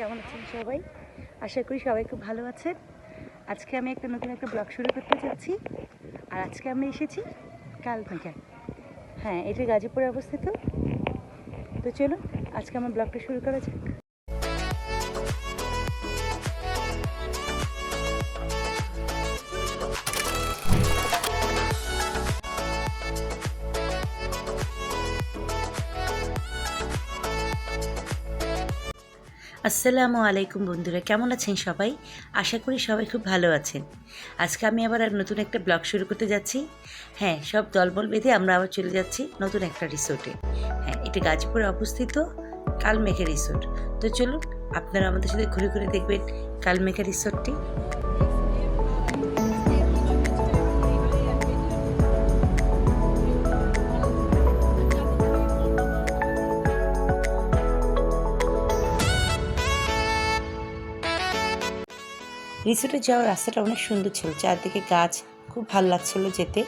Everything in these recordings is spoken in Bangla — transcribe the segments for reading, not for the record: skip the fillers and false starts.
কেমন আছেন সবাই? আশা করি সবাই খুব ভালো আছেন। আজকে আমি নতুন একটা ব্লগ শুরু করতে যাচ্ছি। আর আজকে আমি এসেছি কালমেঘায়। হ্যাঁ, এটা গাজীপুরে অবস্থিত। তো চলুন আজকে আমার ব্লগটা শুরু করা যাক। আসসালামু আলাইকুম বন্ধুরা, কেমন আছেন সবাই? আশা করি সবাই খুব ভালো আছেন। আজকে আমি আবার নতুন একটা ব্লগ শুরু করতে যাচ্ছি। হ্যাঁ, সব দলবল বেঁধে আমরা আবার চলে যাচ্ছি নতুন একটা রিসোর্টে। হ্যাঁ, এটা গাজীপুরে অবস্থিত কালমেঘা রিসোর্ট। তো চলুন আপনারা আমাদের সাথে ঘুরে ঘুরে দেখবেন কালমেঘা রিসোর্টটি। রিসোর্টে যাওয়ার রাস্তাটা অনেক সুন্দর ছিল, চারদিকে গাছ, খুব ভালো লাগছিল যেতে।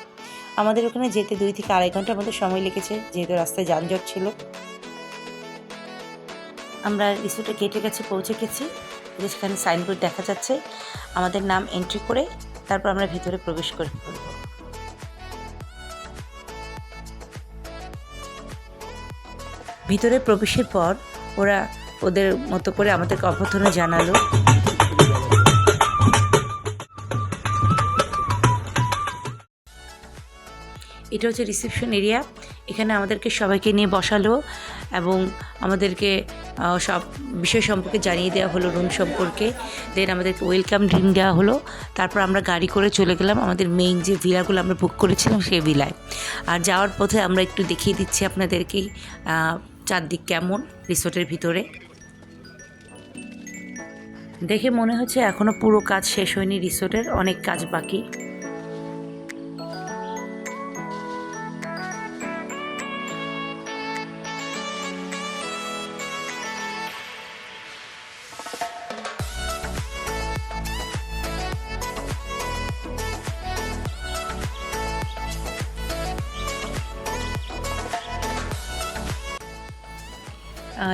আমাদের ওখানে যেতে 2 থেকে আড়াই ঘন্টার মতো সময় লেগেছে, যেহেতু রাস্তায় যানজট ছিল। আমরা রিসোর্টের গেটের কাছে পৌঁছে গেছি। যেখানে সাইনবোর্ড দেখা যাচ্ছে, আমাদের নাম এন্ট্রি করে তারপর আমরা ভিতরে প্রবেশ করব। ভিতরে প্রবেশের পর ওরা ওদের মতো করে আমাদেরকে অভ্যর্থনা জানালো। এটা হচ্ছে রিসেপশন এরিয়া। এখানে আমাদেরকে সবাইকে নিয়ে বসালো এবং আমাদেরকে সব বিষয় সম্পর্কে জানিয়ে দেওয়া হলো, রুম সম্পর্কে। দেন আমাদেরকে ওয়েলকাম ড্রিঙ্ক দেওয়া হলো। তারপর আমরা গাড়ি করে চলে গেলাম আমাদের মেইন যে ভিলাগুলো আমরা বুক করেছিলাম সেই ভিলায়। আর যাওয়ার পথে আমরা একটু দেখিয়ে দিচ্ছি আপনাদেরকে চারদিক কেমন রিসোর্টের ভিতরে। দেখে মনে হচ্ছে এখনও পুরো কাজ শেষ হয়নি, রিসোর্টের অনেক কাজ বাকি।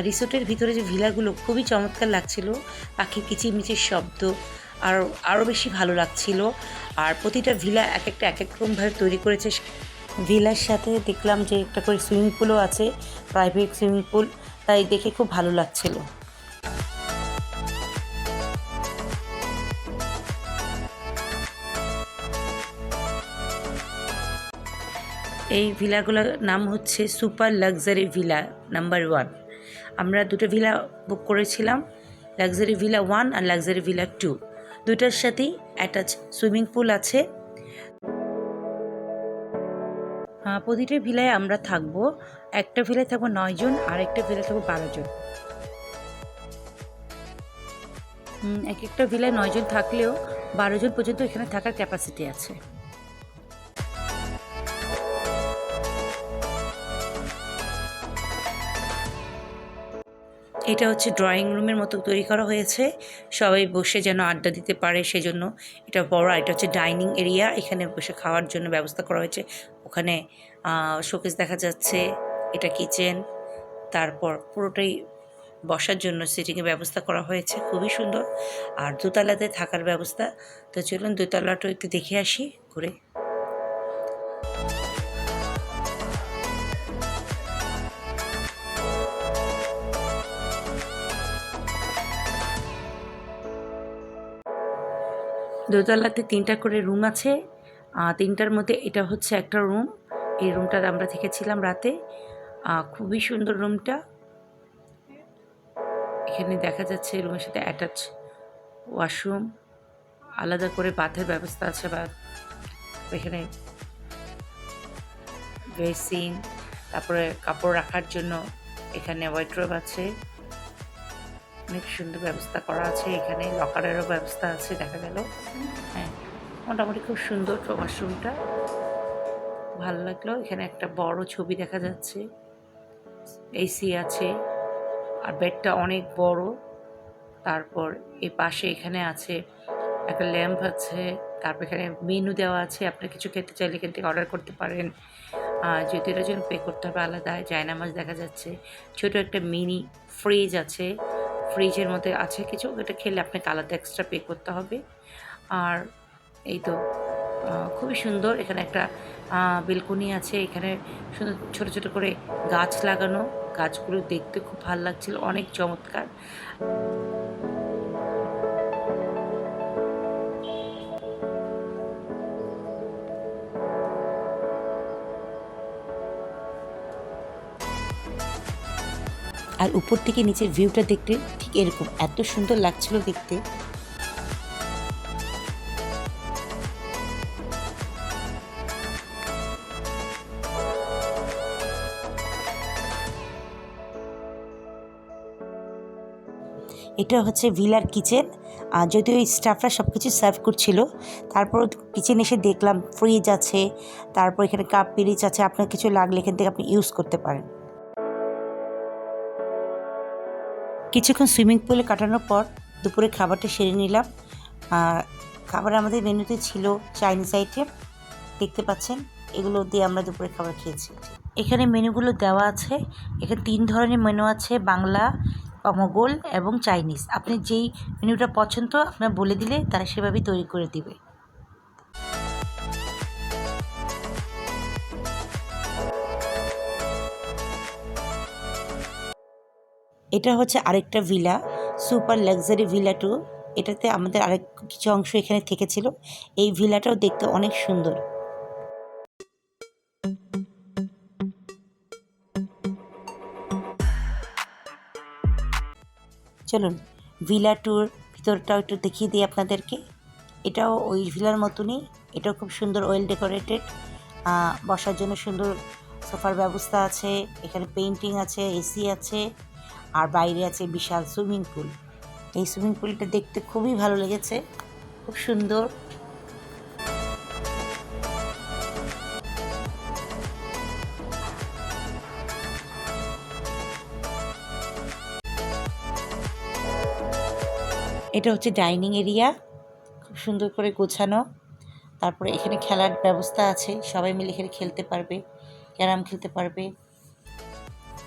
রিসোর্টের ভিতরে যে ভিলাগুলো খুবই চমৎকার লাগছিল, পাখির কিচিরমিচির শব্দ আরও বেশি ভালো লাগছিল। আর প্রতিটা ভিলা এক এক রকমভাবে তৈরি করেছে। ভিলার সাথে দেখলাম যে একটা করে সুইমিং পুলও আছে, প্রাইভেট সুইমিং পুল, তাই দেখে খুব ভালো লাগছিল। এই ভিলাগুলোর নাম হচ্ছে সুপার লাক্সারি ভিলা নাম্বার 1। আমরা দুটো ভিলা বুক করেছিলাম, লাক্সারি ভিলা 1 আর লাক্সারি ভিলা 2। দুটার সাথেই অ্যাটাচ সুইমিং পুল আছে। প্রতিটা ভিলায় আমরা থাকবো, একটা ভিলায় থাকবো 9 জন আর একটা ভিলায় থাকবো 12 জন। এক একটা ভিলায় 9 জন থাকলেও 12 জন পর্যন্ত এখানে থাকার ক্যাপাসিটি আছে। এটা হচ্ছে ড্রয়িং রুমের মতো তৈরি করা হয়েছে, সবাই বসে যেন আড্ডা দিতে পারে সেজন্য এটা বড়। এটা হচ্ছে ডাইনিং এরিয়া, এখানে বসে খাওয়ার জন্য ব্যবস্থা করা হয়েছে। ওখানে শোকেস দেখা যাচ্ছে, এটা কিচেন। তারপর পুরোটাই বসার জন্য সিটিংয়ের ব্যবস্থা করা হয়েছে, খুবই সুন্দর। আর দোতলাতে থাকার ব্যবস্থা। তো চলুন দোতলাটা একটু দেখে আসি ঘুরে। দোতলাতে 3টা করে রুম আছে। 3টার মধ্যে এটা হচ্ছে একটা রুম। এই রুমটাতে আমরা থেকেছিলাম রাতে। খুবই সুন্দর রুমটা। এখানে দেখা যাচ্ছে রুমের সাথে অ্যাটাচ ওয়াশরুম, আলাদা করে বাথের ব্যবস্থা আছে। বা এখানে বেসিন, তারপরে কাপড় রাখার জন্য এখানে ওয়ার্ডরোব আছে। অনেক সুন্দর ব্যবস্থা করা আছে। এখানে লকারেরও ব্যবস্থা আছে দেখা গেল। হ্যাঁ, মোটামুটি খুব সুন্দর ওয়াশরুমটা, ভালো লাগলো। এখানে একটা বড় ছবি দেখা যাচ্ছে, এসি আছে আর বেডটা অনেক বড়। তারপর এই পাশে এখানে আছে একটা ল্যাম্প আছে। তারপর এখানে মেনু দেওয়া আছে, আপনি কিছু খেতে চাইলে এখান থেকে অর্ডার করতে পারেন। যদি এটার জন্য পে করতে হবে আলাদা। জায়নামাজ দেখা যাচ্ছে, ছোট একটা মিনি ফ্রিজ আছে। ফ্রিজের মধ্যে আছে কিছু, এটা খেলে আপনাকে আলাদা এক্সট্রা পে করতে হবে। আর এই তো খুবই সুন্দর, এখানে একটা বেলকনি আছে, এখানে সুন্দর ছোট ছোট করে গাছ লাগানো, গাছগুলো দেখতে খুব ভালো লাগছিল, অনেক চমৎকার। আর উপর থেকে নিচের ভিউটা দেখতে ঠিক এরকম এত সুন্দর লাগছিল দেখতে। এটা হচ্ছে ভিলার কিচেন। যদিও এই স্টাফরা সব কিছু সার্ভ করছিল, তারপর কিচেন এসে দেখলাম ফ্রিজ আছে, তারপর এখানে কাপ পিরিচ আছে, আপনার কিছু লাগলে এখান থেকে আপনি ইউজ করতে পারেন। কিছুক্ষণ সুইমিং পুলে কাটানোর পর দুপুরে খাবারটা সেরে নিলাম। খাবার আমাদের মেনুতে ছিল চাইনিজ আইটেম, দেখতে পাচ্ছেন এগুলো দিয়ে আমরা দুপুরে খাবার খেয়েছি। এখানে মেনুগুলো দেওয়া আছে, এখানে 3 ধরনের মেনু আছে, বাংলা, মোগল এবং চাইনিজ। আপনি যেই মেনুটা পছন্দ আপনার বলে দিলে তারা সেভাবেই তৈরি করে দিবে। এটা হচ্ছে আরেকটা ভিলা, সুপার লাক্সারি ভিলা 2। এটাতে আমাদের আরেক কিছু অংশ এখানে থেকেছিল। এই ভিলাটাও দেখতে অনেক সুন্দর। চলুন ভিলা 2-র ভিতরটাও একটু দেখিয়ে দিই আপনাদেরকে। এটাও ওই ভিলার মতনই, এটাও খুব সুন্দর ওয়েল ডেকোরেটেড। বসার জন্য সুন্দর সোফার ব্যবস্থা আছে, এখানে পেইন্টিং আছে, এসি আছে, আর বাইরে আছে বিশাল সুইমিং পুল। এই সুইমিং পুলটা দেখতে খুবই ভালো লেগেছে, খুব সুন্দর। এটা হচ্ছে ডাইনিং এরিয়া, খুব সুন্দর করে গোছানো। তারপরে এখানে খেলার ব্যবস্থা আছে, সবাই মিলে এখানে খেলতে পারবে, ক্যারাম খেলতে পারবে।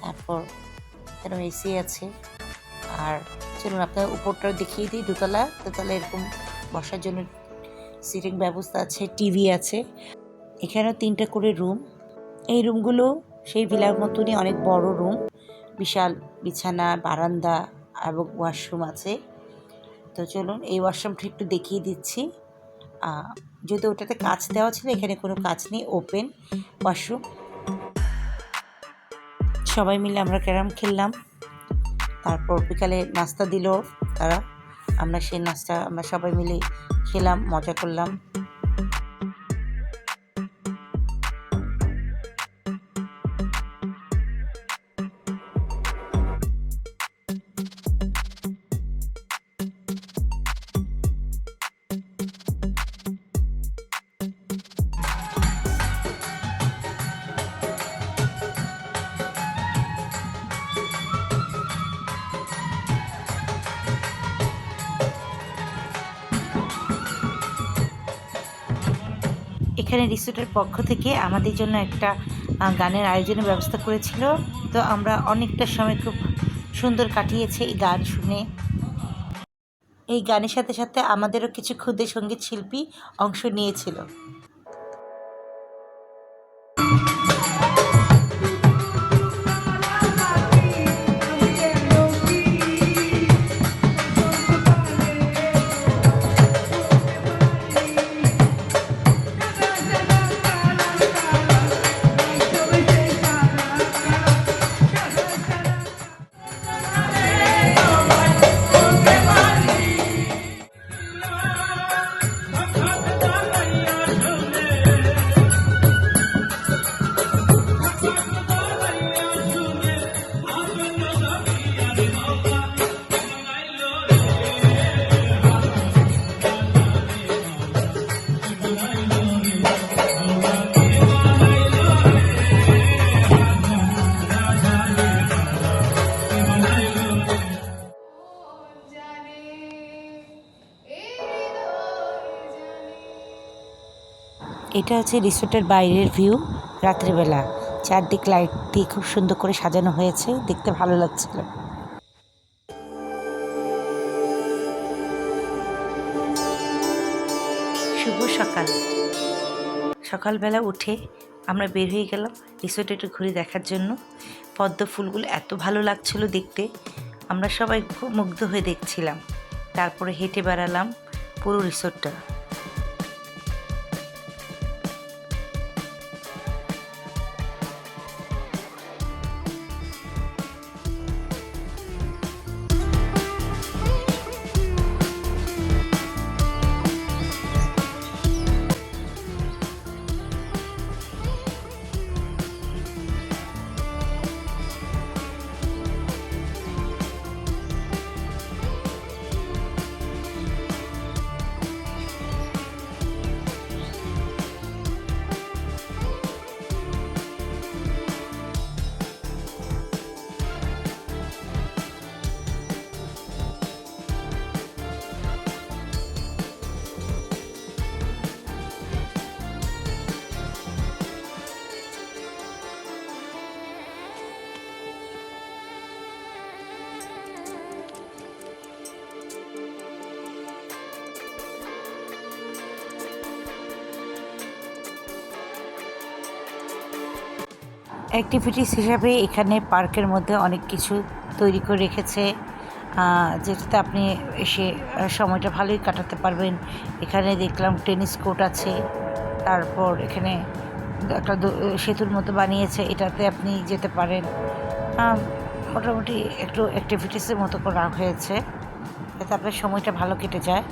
তারপর এখানে এসি আছে। আর চলুন আপনার উপরটাও দেখিয়ে দিই, দোতলা এরকম বসার জন্য সিটিং ব্যবস্থা আছে, টিভি আছে। এখানেও 3টা করে রুম। এই রুমগুলো সেই ভিলার মতনই অনেক বড় রুম, বিশাল বিছানা, বারান্দা এবং ওয়াশরুম আছে। তো চলুন এই ওয়াশরুমটা একটু দেখিয়ে দিচ্ছি। যদি ওটাতে কাচ দেওয়া ছিল, এখানে কোনো কাচ নেই, ওপেন ওয়াশরুম। সবাই মিলে আমরা ক্যারাম খেললাম, তারপর বিকালে নাস্তা দিল তারা, আমরা সেই নাস্তা আমরা সবাই মিলে খেলাম, মজা করলাম। এখানে রিসোর্টের পক্ষ থেকে আমাদের জন্য একটা গানের আয়োজনের ব্যবস্থা করেছিল। তো আমরা অনেকটা সময় খুব সুন্দর কাটিয়েছি এই গান শুনে। এই গানের সাথে সাথে আমাদেরও কিছু ক্ষুদে সঙ্গীত শিল্পী অংশ নিয়েছিল। এটা হচ্ছে রিসোর্টের বাইরের ভিউ রাত্রিবেলা, চারদিক লাইট দিয়ে খুব সুন্দর করে সাজানো হয়েছে, দেখতে ভালো লাগছিল। সকালবেলা উঠে আমরা বের হয়ে গেলাম রিসোর্টে একটু ঘুরে দেখার জন্য। পদ্ম ফুলগুলো এত ভালো লাগছিল দেখতে, আমরা সবাই খুব মুগ্ধ হয়ে দেখছিলাম। তারপরে হেঁটে বেড়ালাম পুরো রিসোর্টটা। অ্যাক্টিভিটিস হিসাবে এখানে পার্কের মধ্যে অনেক কিছু তৈরি করে রেখেছে, যেটাতে আপনি এসে সময়টা ভালোই কাটাতে পারবেন। এখানে দেখলাম টেনিস কোর্ট আছে, তারপর এখানে একটা সেতুর মতো বানিয়েছে, এটাতে আপনি যেতে পারেন। মোটামুটি একটু অ্যাক্টিভিটিসের মতো করা হয়েছে, যাতে আপনার সময়টা ভালো কেটে যায়।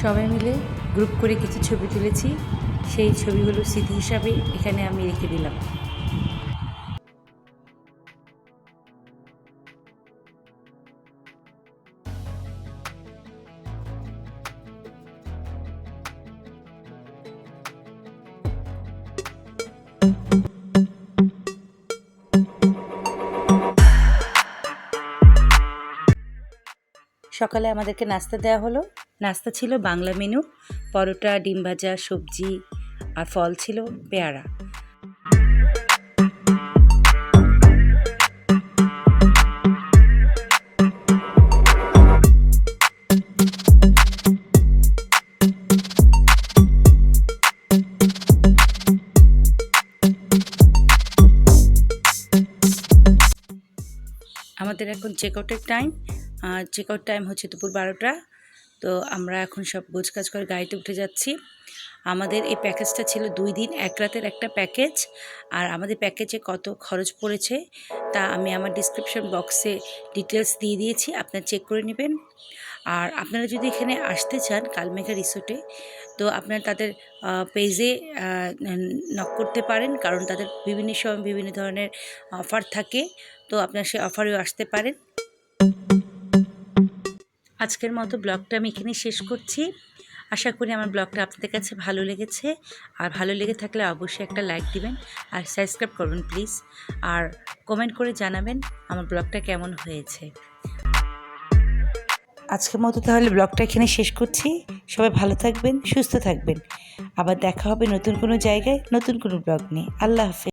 সবাই মিলে গ্রুপ করে কিছু ছবি তুলেছি, সেই ছবিগুলো স্মৃতি হিসাবে এখানে আমি রেখে দিলাম। সকালে আমাদেরকে নাস্তা দেওয়া হলো। নাস্তা ছিল বাংলা মেনু, পরোটা, ডিম ভাজা, সবজি আর ফল ছিল পেয়ারা। আমাদের এখন চেকআউটের টাইম। চেকআউট টাইম হচ্ছে দুপুর 12টা। তো আমরা এখন সব গোছগাছ করে গাড়িতে উঠে যাচ্ছি। আমাদের এই প্যাকেজটা ছিল 2 দিন 1 রাতের একটা প্যাকেজ। আর আমাদের প্যাকেজে কত খরচ পড়েছে তা আমি আমার ডিসক্রিপশন বক্সে ডিটেলস দিয়ে দিয়েছি, আপনারা চেক করে নেবেন। আর আপনারা যদি এখানে আসতে চান কালমেঘা রিসোর্টে, তো আপনারা তাদের পেজে নক করতে পারেন, কারণ তাদের বিভিন্ন সময় বিভিন্ন ধরনের অফার থাকে, তো আপনারা সেই অফারেও আসতে পারেন। আজকের মতো ব্লগটা আমি এখানেই শেষ করছি। আশা করি আমার ব্লগটা আপনাদের কাছে ভালো লেগেছে, আর ভালো লেগে থাকলে অবশ্যই একটা লাইক দিবেন আর সাবস্ক্রাইব করবেন প্লিজ, আর কমেন্ট করে জানাবেন আমার ব্লগটা কেমন হয়েছে। আজকের মতো তাহলে ব্লগটা এখানে শেষ করছি। সবাই ভালো থাকবেন, সুস্থ থাকবেন। আবার দেখা হবে নতুন কোনো জায়গায় নতুন কোনো ব্লগ নিয়ে। আল্লাহ হাফেজ।